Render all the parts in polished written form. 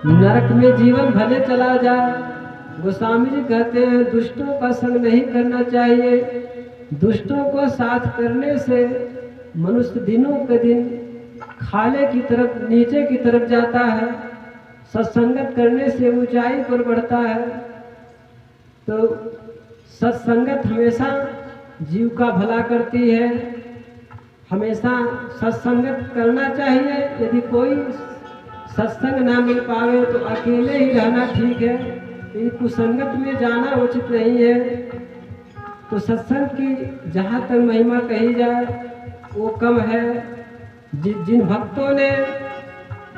नरक में जीवन भले चला जाए, गोस्वामी जी कहते हैं दुष्टों का संग नहीं करना चाहिए। दुष्टों को साथ करने से मनुष्य दिनों के दिन खाले की तरफ, नीचे की तरफ जाता है। सत्संगत करने से ऊंचाई पर बढ़ता है। तो सत्संगत हमेशा जीव का भला करती है। हमेशा सत्संगत करना चाहिए। यदि कोई सत्संग ना मिल पावे तो अकेले ही रहना ठीक है। ये कुसंगत में जाना उचित नहीं है। तो सत्संग की जहाँ तक महिमा कही जाए वो कम है। जिन भक्तों ने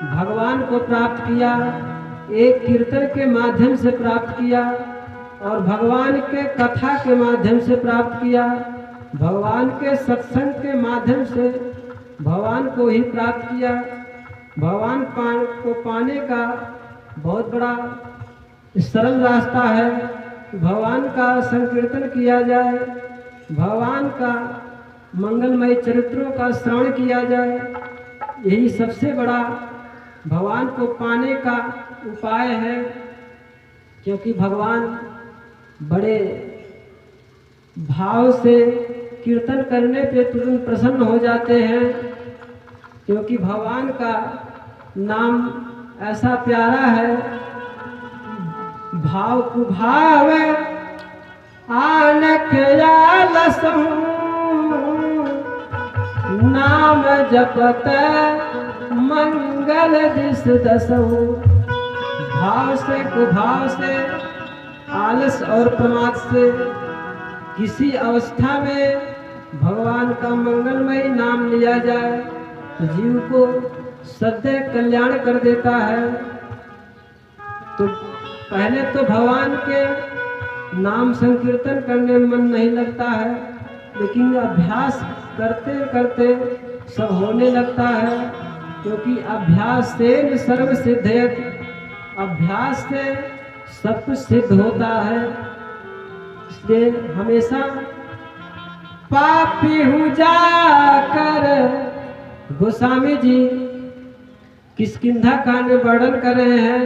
भगवान को प्राप्त किया, एक कीर्तन के माध्यम से प्राप्त किया और भगवान के कथा के माध्यम से प्राप्त किया, भगवान के सत्संग के माध्यम से भगवान को ही प्राप्त किया। भगवान को पाने का बहुत बड़ा सरल रास्ता है। भगवान का संकीर्तन किया जाए, भगवान का मंगलमय चरित्रों का श्रवण किया जाए। यही सबसे बड़ा भगवान को पाने का उपाय है। क्योंकि भगवान बड़े भाव से कीर्तन करने पे तुरंत प्रसन्न हो जाते हैं। क्योंकि भगवान का नाम ऐसा प्यारा है। भाव कुभाव आनक आलसं नाम जपत मंगल दिस दसों। भाव से कुभाव से, आलस और प्रमाद से किसी अवस्था में भगवान का मंगलमय नाम लिया जाए तो जीव को सदैव कल्याण कर देता है। तो पहले तो भगवान के नाम संकीर्तन करने में मन नहीं लगता है, लेकिन अभ्यास करते करते सब होने लगता है। क्योंकि अभ्यास से सर्व सिद्धयत, अभ्यास से सब कुछ सिद्ध होता है। इसलिए हमेशा पापी हूँ जाकर, गोस्वामी जी किष्किंधा कांड में वर्णन कर रहे हैं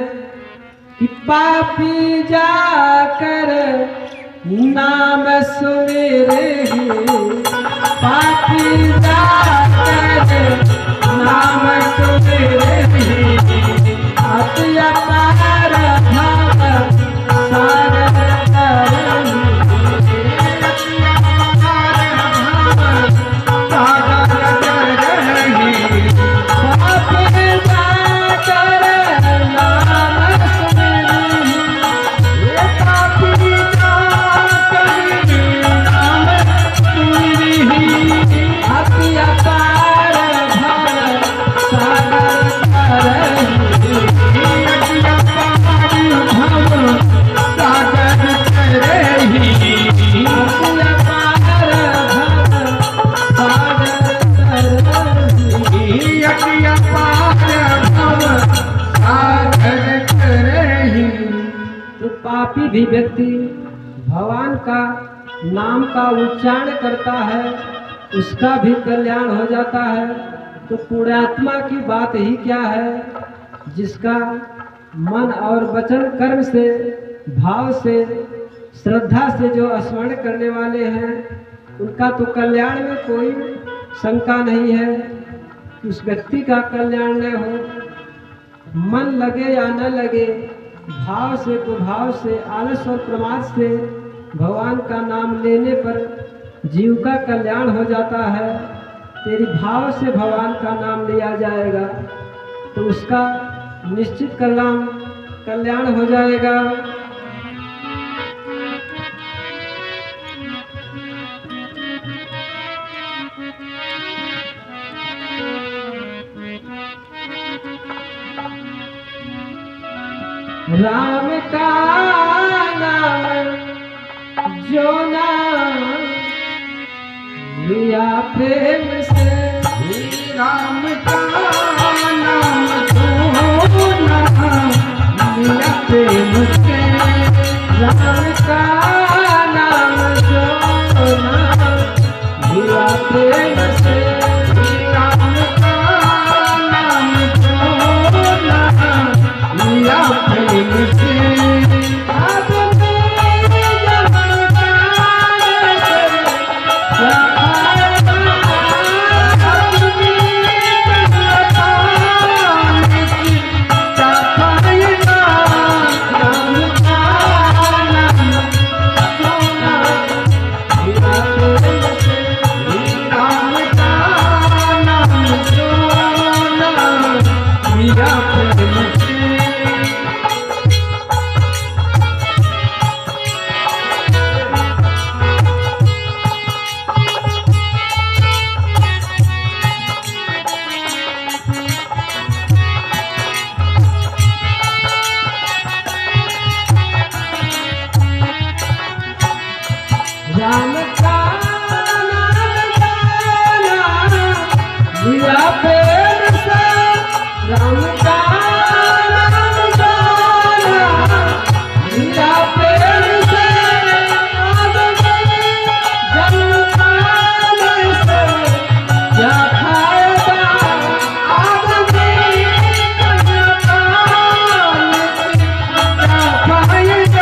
कि पापी जाकर नाम सुमेरे, पापी जाकर नाम सुमेरे, अति अपार भाव सागर तरहि। पापी भी व्यक्ति भगवान का नाम का उच्चारण करता है, उसका भी कल्याण हो जाता है। तो पुण्यात्मा की बात ही क्या है, जिसका मन और वचन कर्म से, भाव से, श्रद्धा से जो स्मरण करने वाले हैं, उनका तो कल्याण में कोई शंका नहीं है कि उस व्यक्ति का कल्याण न हो। मन लगे या न लगे, भाव से, कुभाव से, आलस और प्रमाद से भगवान का नाम लेने पर जीव का कल्याण हो जाता है। तेरी भाव से भगवान का नाम लिया जाएगा तो उसका निश्चित कल्याण हो जाएगा। राम का नाम जो ना लिया प्रेम से, राम का नाम जो ना लिया प्रेम से, राम का नाम जो ना लिया प्रेम से, राम का नाम जो ना लिया प्रेम से। अब मेरे जन्म जाने से क्या फायदा, अब मेरे बताने की क्या फायदा, राम का नाम जो ना लिया प्रेम से, राम का नाम जो ना लिया प्रेम से। राम का नाम जाना लिया प्रेम से, राम का नाम जाना लिया प्रेम से, अब मेरे जन्म जाने से क्या फायदा, अब मेरे जन्म जाने से क्या फायदा।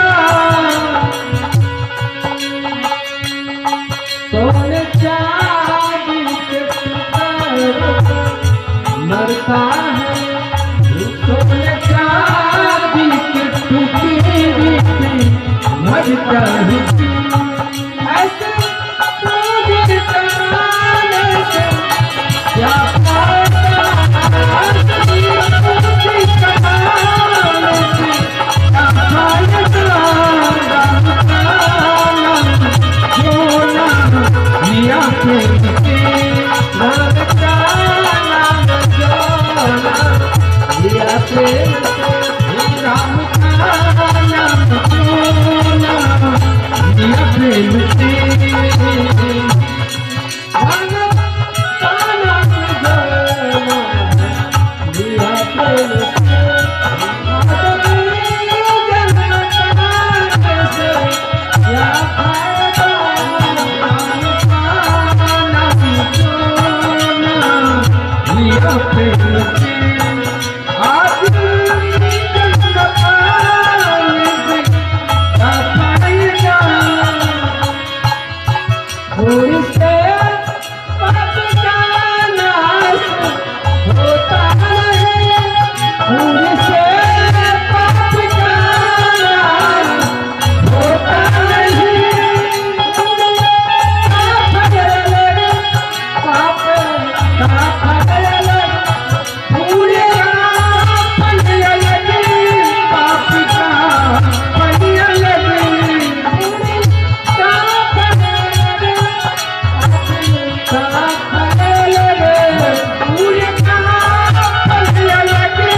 सोने चांदी के टुकड़ों मरता है, सोने चांदी के टुकड़े मरता है, ऐसे पूरी कमाने से क्या फायदा, ऐसी पूरी कमाने से क्या फायदा। लिया प्रेम से, राम का नाम जो ना लिया प्रेम से, राम का नाम जो ना लिया प्रेम से। राम का नाम जो ना लिया प्रेम से, अब मेरे जन्म जाने से क्या फायदा, लिया प्रेम से। आज जन्म पाने से क्या फायदा, भूल से पाप का नाश होता है, भूल से पाप का नाश होता नहीं, पाप लगे, पाप का फल लगे, भूल फल लगे, पाप का फल लगे, का फल लगे, का फल लगे, भूल का फल लगे,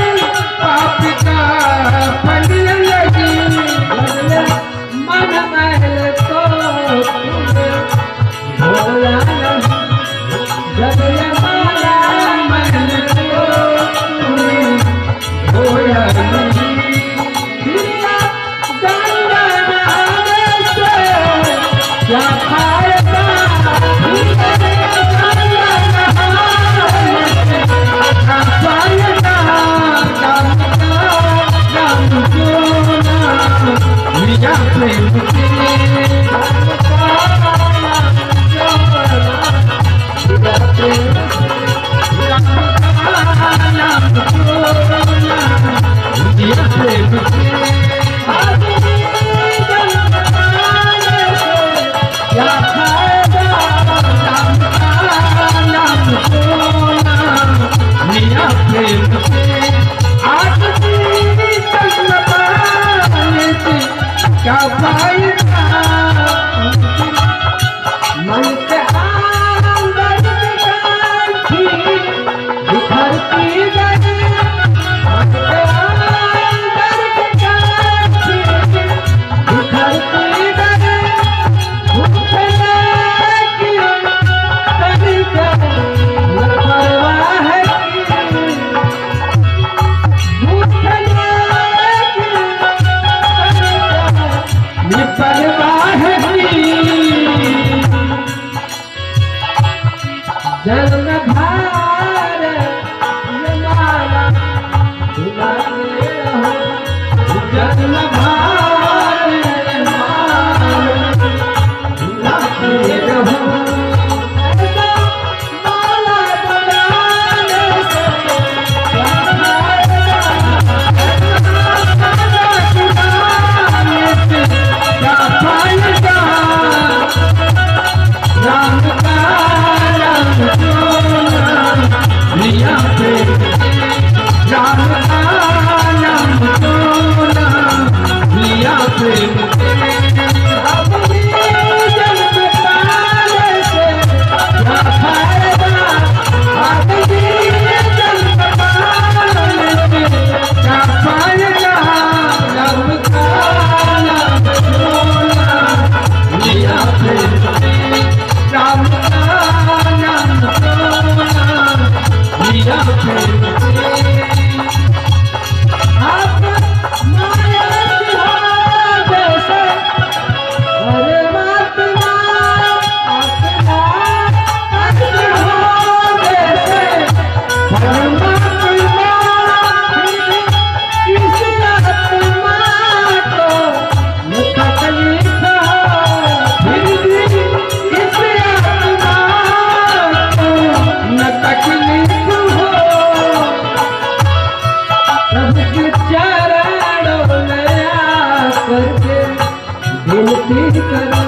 विनती करो।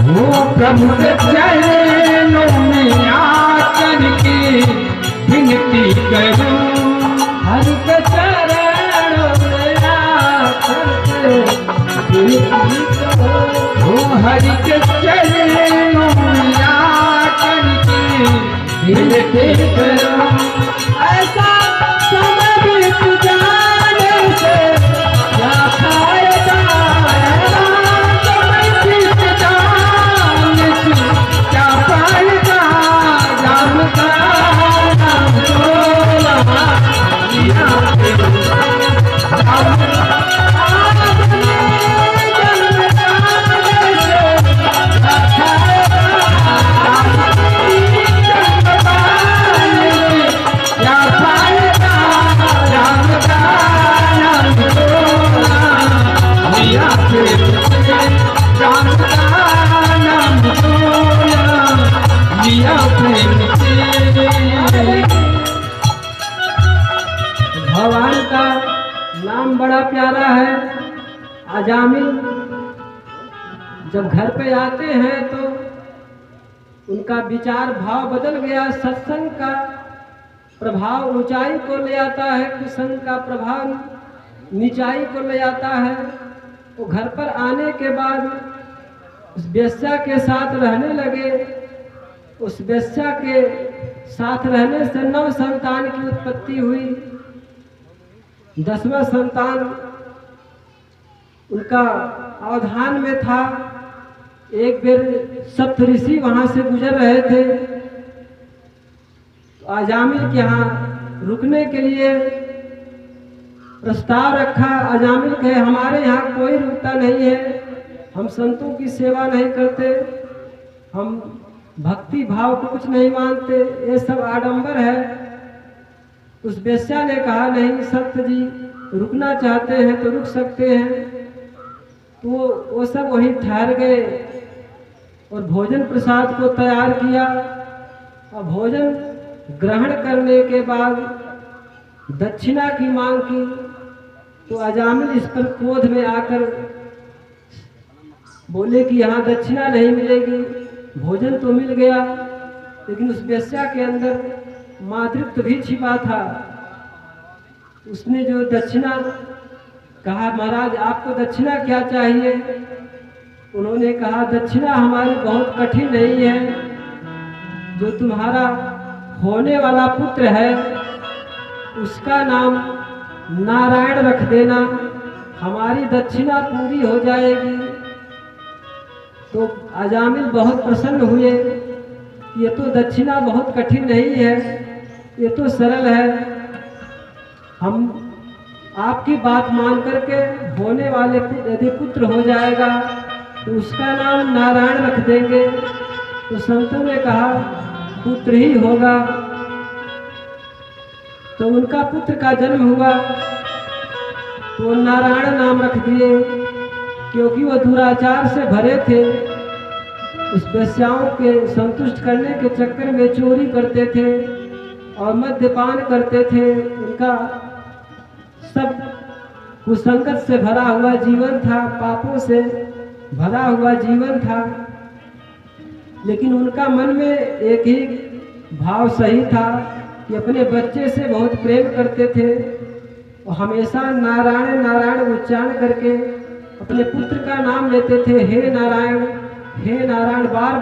वो प्रभु के चरणों में आकर के विनती करूं। हरि के चरणों में आकर के विनती करो। वो हरि के चरणों में आकर के विनती करूं। ऐसा समय बीत जाने से क्या फायदा, समय बीत जाने से क्या फायदा, राम का नाम बोला लिया राम भगवान का नाम बड़ा प्यारा है। अजामिल जब घर पे आते हैं तो उनका विचार भाव बदल गया। सत्संग का प्रभाव ऊंचाई को ले आता है, कुसंग का प्रभाव नीचाई को ले आता है। वो घर पर आने के बाद उस वेश्या के साथ रहने लगे। उस वेश्या के साथ रहने से 9 संतान की उत्पत्ति हुई। 10वां संतान उनका अवधान में था। एक बेर सप्तऋषि वहां से गुजर रहे थे तो अजामिल के यहाँ रुकने के लिए प्रस्ताव रखा। अजामिल कहे हमारे यहाँ कोई रुकता नहीं है, हम संतों की सेवा नहीं करते, हम भक्ति भाव को कुछ नहीं मानते, ये सब आडंबर है। उस वेश्या ने कहा नहीं सत्य जी, रुकना चाहते हैं तो रुक सकते हैं। तो वो सब वहीं ठहर गए और भोजन प्रसाद को तैयार किया। और भोजन ग्रहण करने के बाद दक्षिणा की मांग की तो अजामिल इस पर क्रोध में आकर बोले कि यहाँ दक्षिणा नहीं मिलेगी। भोजन तो मिल गया लेकिन उस वेश्या के अंदर मातृत्व भी छिपा था। उसने जो दक्षिणा कहा, महाराज आपको दक्षिणा क्या चाहिए? उन्होंने कहा दक्षिणा हमारी बहुत कठिन नहीं है, जो तुम्हारा होने वाला पुत्र है उसका नाम नारायण रख देना, हमारी दक्षिणा पूरी हो जाएगी। तो अजामिल बहुत प्रसन्न हुए, ये तो दक्षिणा बहुत कठिन नहीं है, ये तो सरल है। हम आपकी बात मान करके होने वाले यदि पुत्र हो जाएगा तो उसका नाम नारायण रख देंगे। तो संतों ने कहा पुत्र ही होगा। तो उनका पुत्र का जन्म हुआ तो नारायण नाम रख दिए, क्योंकि वो दुराचार से भरे थे। उस वेश्याओं के संतुष्ट करने के चक्कर में चोरी करते थे और मद्यपान करते थे। उनका सब कुसंगत से भरा हुआ जीवन था, पापों से भरा हुआ जीवन था। लेकिन उनका मन में एक ही भाव सही था कि अपने बच्चे से बहुत प्रेम करते थे और हमेशा नारायण नारायण उच्चारण करके अपने पुत्र का नाम लेते थे, हे नारायण बार